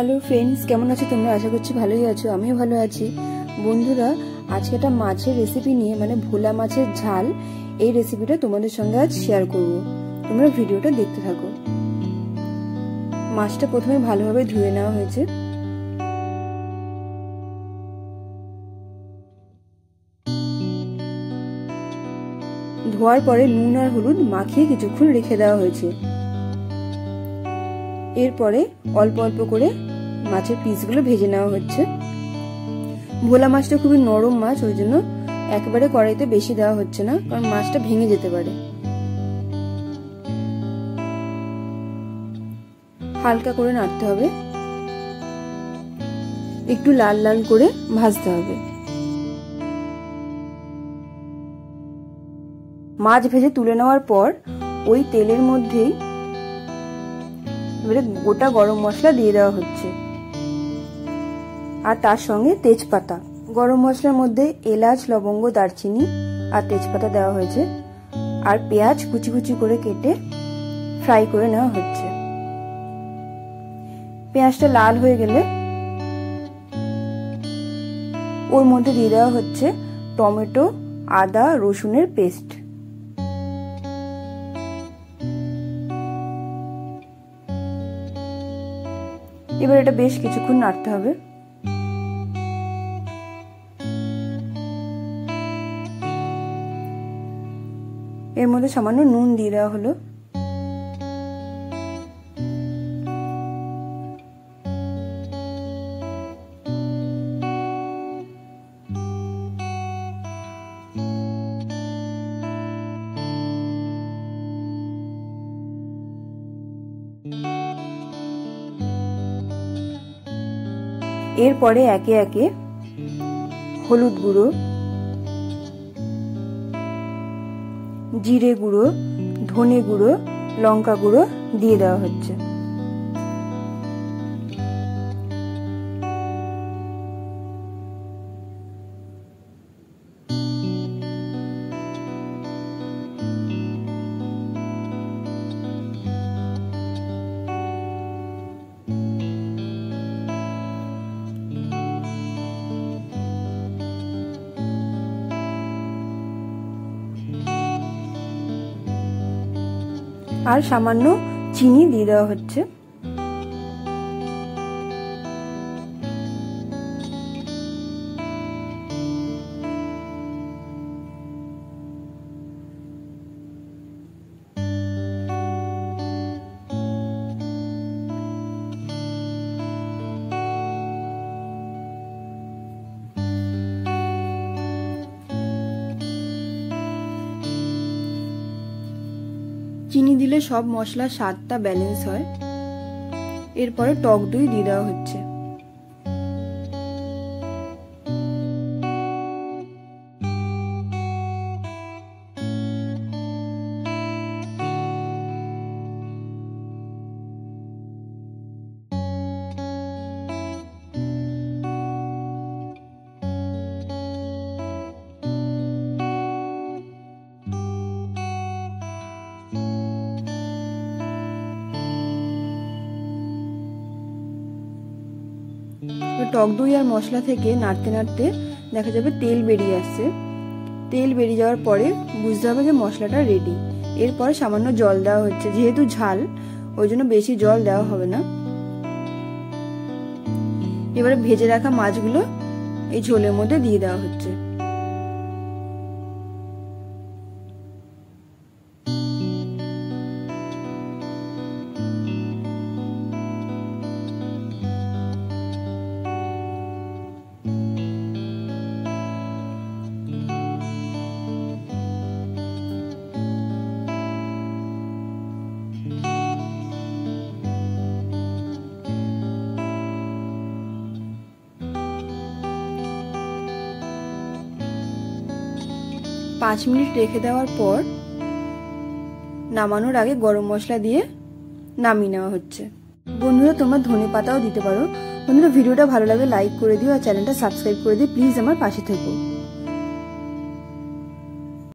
Hello friends, केमन आछो तोमरा? आशा करछि भालोई आछो। आमिও ভালো আছি। বন্ধুরা, আজকে একটা মাছের রেসিপি নিয়ে মানে ভোলা মাছের ঝাল এই রেসিপিটা তোমাদের সঙ্গে আজ শেয়ার করব। তোমরা ভিডিওটা দেখতে থাকো। মাছটা প্রথমে ভালোভাবে ধুয়ে নেওয়া হয়েছে। ধোয়ার পরে নুন আর হলুদ মাখিয়ে কিছুক্ষণ রেখে দেওয়া হয়েছে। এরপরে অল্প অল্প করে মাছের পিসগুলো ভেজে নেওয়া হচ্ছে। ভোলা মাছটা খুবই নরম মাছ, ওই জন্য একবারে কড়াইতে বেশি দেওয়া হচ্ছে না, কারণ মাছটা ভেঙে যেতে পারে। হালকা করে নাড়তে হবে, একটু লাল লাল করে ভাজতে হবে। মাছ ভেজে তুলে নেওয়ার পর ওই তেলের মধ্যেই এবারে গোটা গরম মশলা দিয়ে দেওয়া হচ্ছে, আর তার সঙ্গে তেজপাতা। গরম মশলার মধ্যে এলাচ, লবঙ্গ, দারচিনি আর তেজপাতা দেওয়া হয়েছে, আর পেঁয়াজ কুচি কুচি করে কেটে ফ্রাই করে নেওয়া হচ্ছে। পেঁয়াজটা লাল হয়ে গেলে ওর মধ্যে দিয়ে দেওয়া হচ্ছে টমেটো, আদা, রসুনের পেস্ট। এবার এটা বেশ কিছুক্ষণ নাড়তে হবে। এর মধ্যে সামান্য নুন দিয়ে দেওয়া হলো। এরপরে একে একে হলুদ গুঁড়ো, জিরে গুঁড়ো, ধনে গুঁড়ো, লঙ্কা গুঁড়ো দিয়ে দেওয়া হচ্ছে। আর সামান্য চিনি দিয়ে দেওয়া হচ্ছে। চিনি দিলে সব মশলার স্বাদটা ব্যালেন্স হয়। এরপরে টক দই দিয়ে দেওয়া হচ্ছে। টক দই আর মশলা থেকে নাড়তে নাড়তে দেখা যাবে তেল বেরিয়ে আসছে। তেল বেরিয়ে যাওয়ার পরে বুঝতে হবে যে মশলাটা রেডি। এরপরে সামান্য জল দেওয়া হচ্ছে, যেহেতু ঝাল ওই জন্য বেশি জল দেওয়া হবে না। এবারে ভেজে রাখা মাছগুলো এই ঝোলের মধ্যে দিয়ে দেওয়া হচ্ছে। পাঁচ মিনিট রেখে দেওয়ার পর নামানোর আগে গরম মশলা দিয়ে নামিয়ে নেওয়া হচ্ছে। বন্ধুরা, তোমরা ধনে পাতাও দিতে পারো। বন্ধুরা, ভিডিওটা ভালো লাগে লাইক করে দিও আর চ্যানেলটা সাবস্ক্রাইব করে দিও। প্লিজ আমার পাশে থেকো।